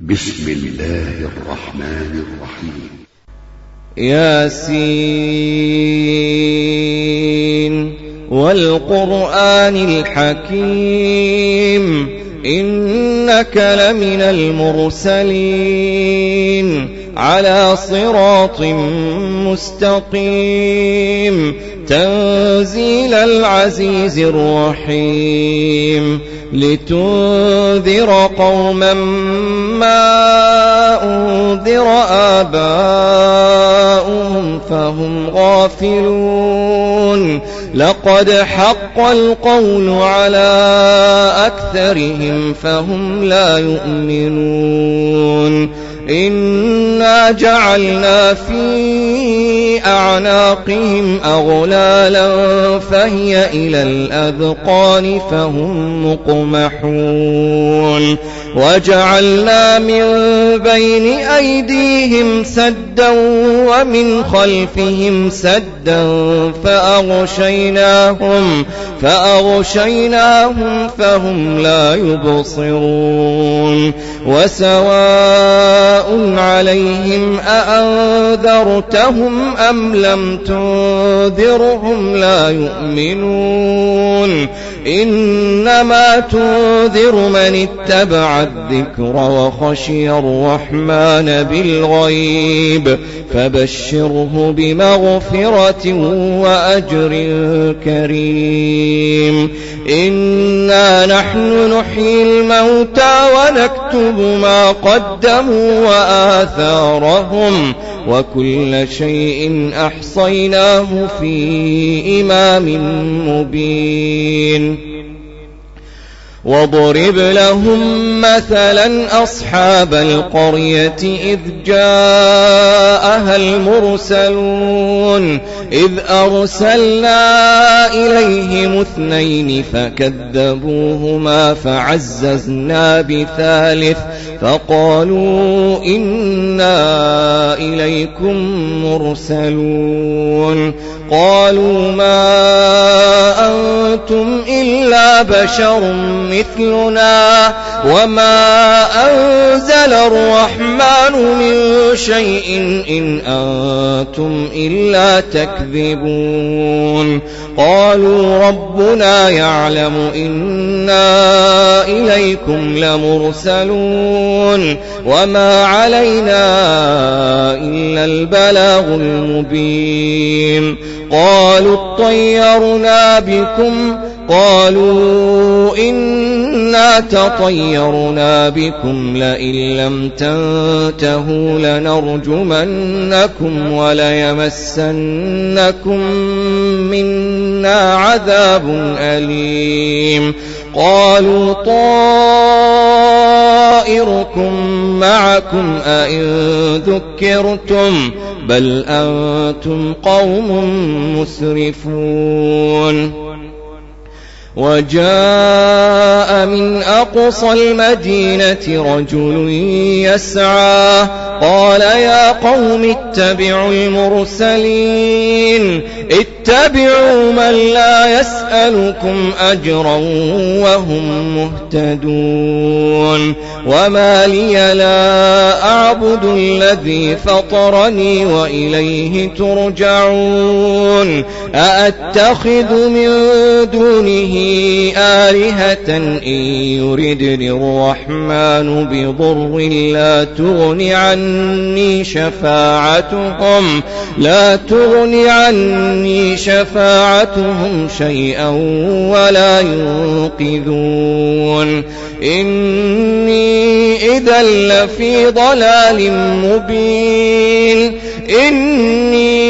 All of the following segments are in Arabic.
بسم الله الرحمن الرحيم. ياسين والقرآن الحكيم إنك لمن المرسلين على صراط مستقيم تنزيل العزيز الرحيم لتنذر قوما ما أنذر آباؤهم فهم غافلون لقد حق القول على أكثرهم فهم لا يؤمنون إنا جعلنا في أعناقهم أغلالا فهي إلى الأذقان فهم مقمحون وجعلنا من بين أيديهم سدا ومن خلفهم سدا فأغشيناهم فهم لا يبصرون وسواء عليهم أأنذرتهم أم لم تنذرهم لا يؤمنون إنما تنذر من اتبع الذكر وخشي الرحمن بالغيب فبشره بمغفرة وأجر كريم إنا نحن نحيي الموتى ونكتب ما قدموا وآثارهم وكل شيء أحصيناه في إمام مبين واضرب لهم مثلا أصحاب القرية إذ جاءها المرسلون إذ أرسلنا إليهم 2 فكذبوهما فعززنا بثالث فقالوا إنا إليكم مرسلون قالوا ما أنتم إلا بشر مثلنا وما أنزل الرحمن من شيء إن أنتم إلا تكذبون قالوا ربنا يعلم إنا إليكم لمرسلون وما علينا إلا البلاغ المبين قالوا اطيرنا بكم قالوا إنا تطيرنا بكم لئن لم تنتهوا لنرجمنكم وليمسنكم منا عذاب أليم قالوا طائركم معكم أئن ذكرتم بل أنتم قوم مسرفون وجاء من أقصى المدينة رجل يسعى قال يا قوم اتبعوا المرسلين اتبعوا من لا يسألكم أجرا وهم مهتدون وما لي لا أعبد الذي فطرني وإليه ترجعون أأتخذ من دونه آلهة إن يردني الرحمن بضر لا تغني عني شفاعتهم شيئا ولا ينقذون إني إذا لفي ضلال مبين إني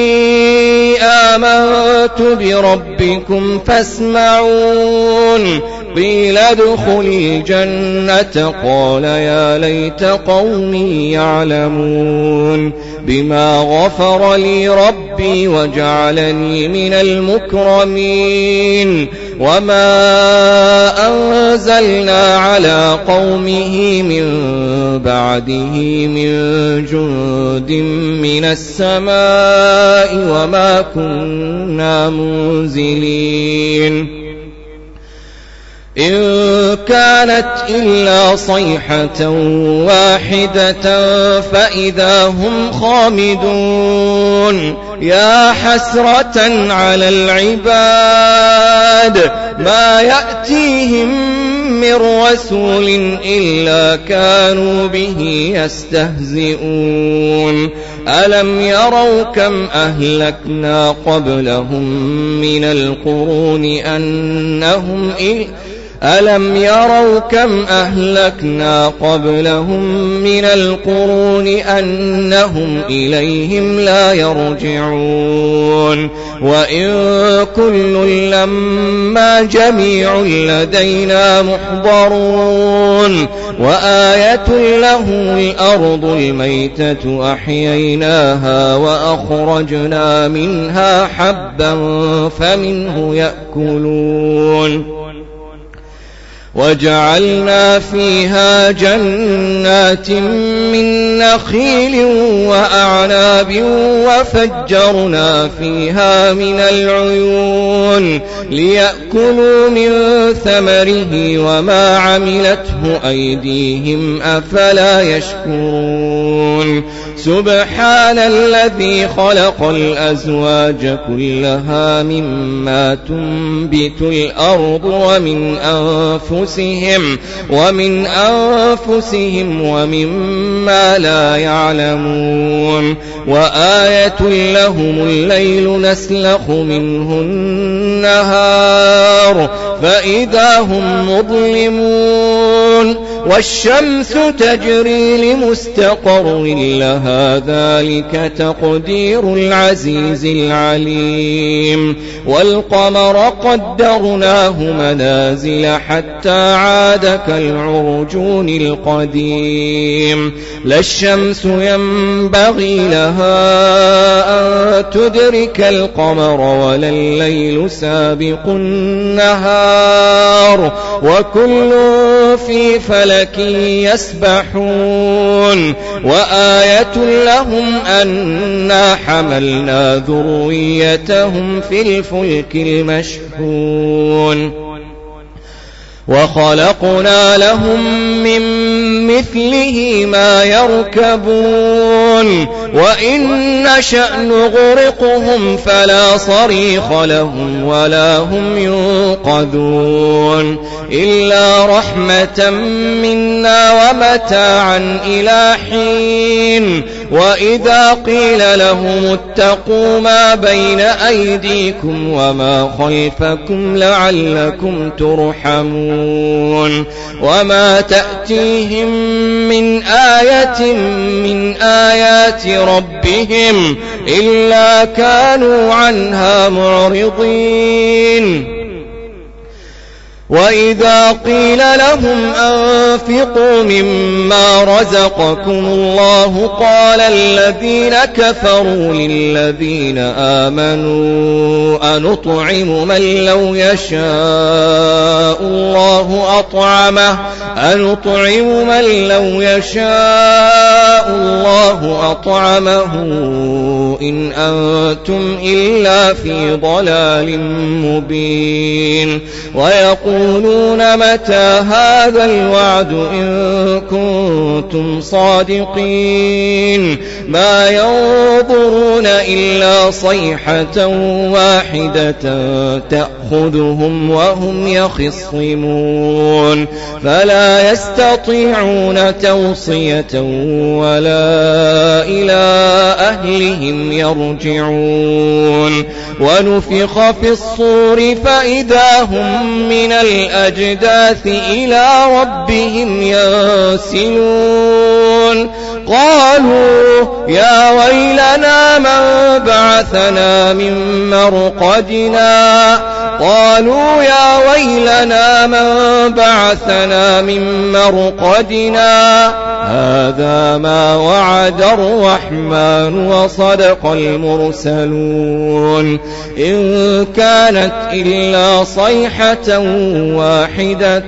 آمنت بربكم فاسمعون قيل ادخلي الجنة قال يا ليت قومي يعلمون بما غفر لي ربي وجعلني من المكرمين وما أنزلنا على قومه من بعده من جند من السماء وما كنا منزلين إن كانت إلا صيحة واحدة فإذا هم خامدون يا حسرة على العباد ما يأتيهم من رسول إلا كانوا به يستهزئون ألم يروا كم أهلكنا قبلهم من القرون ألم يروا كم أهلكنا قبلهم من القرون أنهم إليهم لا يرجعون وإن كل لما جميع لدينا محضرون وآية لهم الأرض الميتة أحييناها وأخرجنا منها حبا فمنه يأكلون وجعلنا فيها جنات من نخيل وأعناب وفجرنا فيها من العيون ليأكلوا من ثمره وما عملته أيديهم أفلا يشكرون سبحان الذي خلق الأزواج كلها مما تنبت الأرض ومن أنفسهم ومما لا يعلمون وآية لهم الليل نسلخ منه النهار فإذا هم مظلمون والشمس تجري لمستقر لها ذلك تقدير العزيز العليم والقمر قدرناه منازل حتى عاد كالعرجون القديم لا الشمس ينبغي لها أن تدرك القمر ولا الليل سابق النهار وكل في فلك يسبحون وآية لهم أنا حملنا ذريتهم في الفلك المشحون وخلقنا لهم من مثله ما يركبون وإن نشأ نغرقهم فلا صريخ لهم ولا هم ينقذون إلا رحمة منا ومتاعا إلى حين وإذا قيل لهم اتقوا ما بين أيديكم وما خلفكم لعلكم ترحمون وما تأتيهم من آية من آيات ربهم إلا كانوا عنها معرضين وإذا قيل لهم أنفقوا مما رزقكم الله قال الذين كفروا للذين آمنوا أنطعم من لو يشاء الله أطعمه إن أنتم إلا في ضلال مبين ويقولون متى هذا الوعد إن كنتم صادقين ما ينظرون إلا صيحة واحدة تأخذهم وهم يخصمون فلا يستطيعون توصية ولا إلى أهلهم يرجعون ونفخ في الصور فإذا هم من الأجداث إلى ربهم ينسلون قالوا يا ويلنا من بعثنا من مرقدنا هذا ما وعد الرحمن وصدق المرسلون إن كانت إلا صيحة واحدة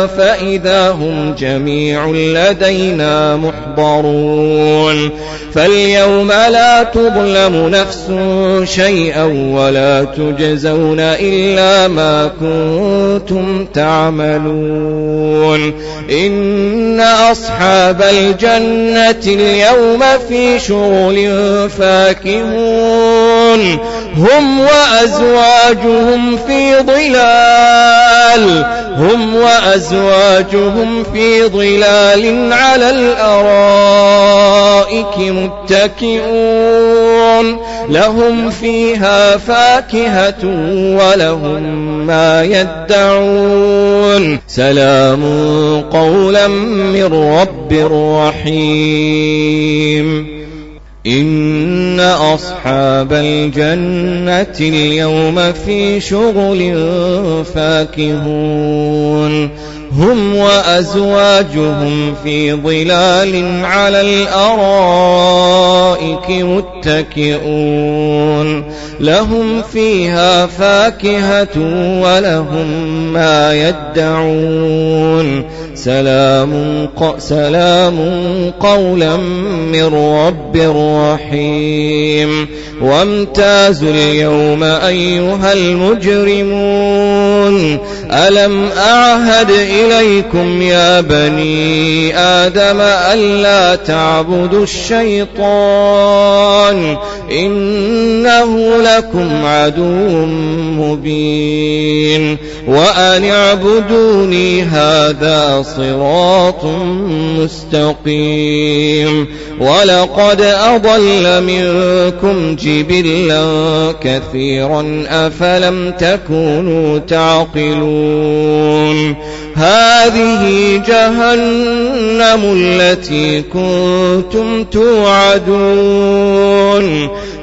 فإذا هم جميع لدينا محضرون ينظرون فاليوم لا تظلم نفس شيئا ولا تجزون إلا ما كنتم تعملون إن أصحاب الجنة اليوم في شغل فاكهون هم وأزواجهم في ظلال على الأرائك متكئون لهم فيها فاكهة ولهم ما يدعون سلام قولا من رب رحيم إن أصحاب الجنة اليوم في شغل فاكهون هم وأزواجهم في ظلال على الأرائك متكئون لهم فيها فاكهة ولهم ما يدعون سلام قولا من رب رحيم وامتازوا اليوم أيها المجرمون ألم أعهد إليكم يا بني آدم ألا تعبدوا الشيطان إنه لكم عدو مبين وأن اعبدوني هذا صراط مستقيم ولقد أضل منكم جبلا كثيرا أفلم تكونوا تعقلون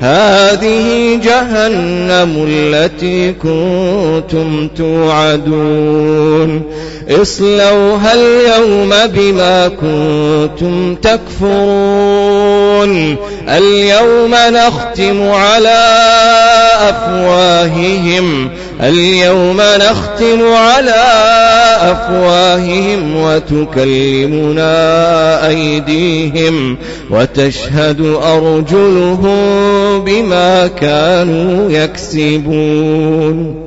هذه جهنم التي كنتم توعدون اصلوها اليوم بما كنتم تكفرون اليوم نختم على أفواههم وتكلمنا أيديهم وتشهد أرجلهم بما كانوا يكسبون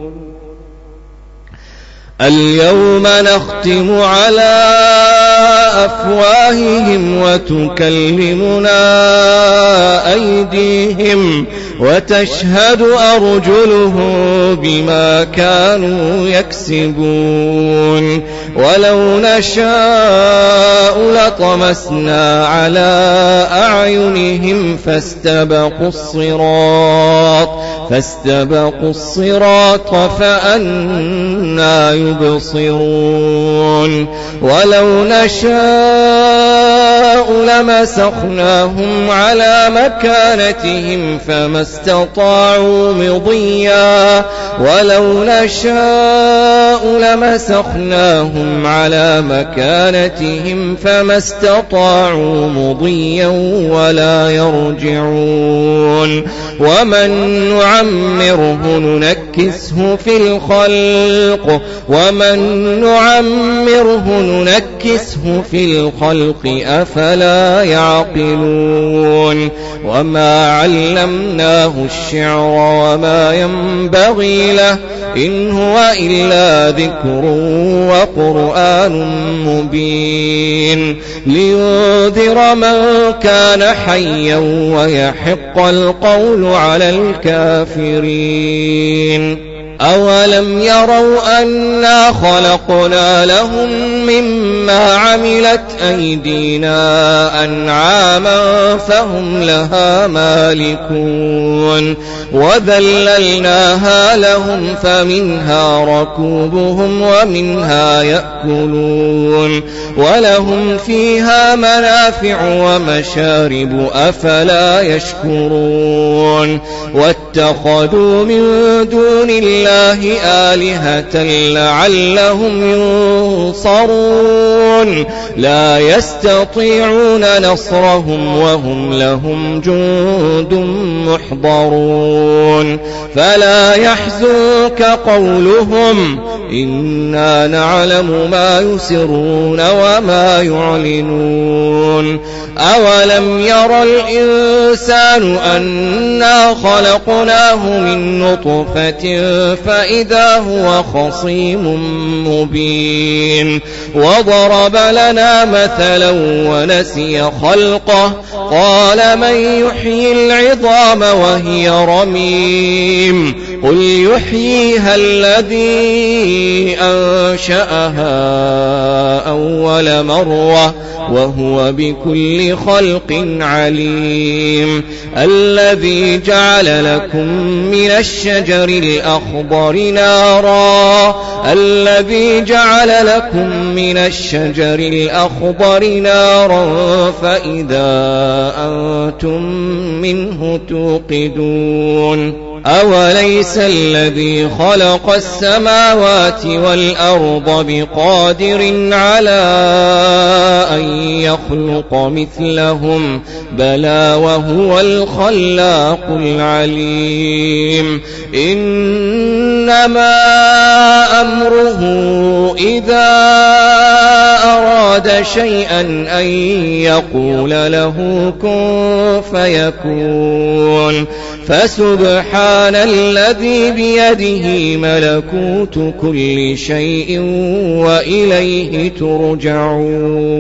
اليوم نختم على أفواههم وتكلمنا أيديهم وتشهد أرجلهم بما كانوا يكسبون ولو نشاء لطمسنا على أعينهم فاستبقوا الصراط فأنى يبصرون ولو نشاء لمسخناهم على مكانتهم فما استطاعوا مضيا ولو نشاء لمسخناهم على مكانتهم فما استطاعوا مضيا ولا يرجعون ومن نعمره ننكسه في الخلق أفلا يعقلون وما علمناه الشعر وما ينبغي له إن هو إلا ذكر وقرآن مبين لينذر من كان حيا ويحق القول على الكافرين أولم يروا أنا خلقنا لهم مما عملت أيدينا أنعاما فهم لها مالكون وذللناها لهم فمنها ركوبهم ومنها يأكلون ولهم فيها منافع ومشارب أفلا يشكرون واتخذوا من دون الله آلهة لعلهم ينصرون لا يستطيعون نصرهم وهم لهم جند محضرون فلا يحزنك قولهم إنا نعلم ما يسرون وما يعلنون أولم ير الإنسان أنا خلقناه من نطفة فإذا هو خصيم مبين وضرب لنا مثلا ونسي خلقه قال من يحيي العظام وهي رميم قل يحييها الذي أنشأها أول مرة وهو بكل خلق عليم الذي جعل لكم من الشجر الأخضر نارا فإذا أنتم منه توقدون أوليس الذي خلق السماوات والأرض بقادر على أن يخلق مثلهم بلى وهو الخلاق العليم إنما أمره إذا أراد شيئا أن يقول له كن فيكون فسبحان الذي بيده ملكوت كل شيء وإليه ترجعون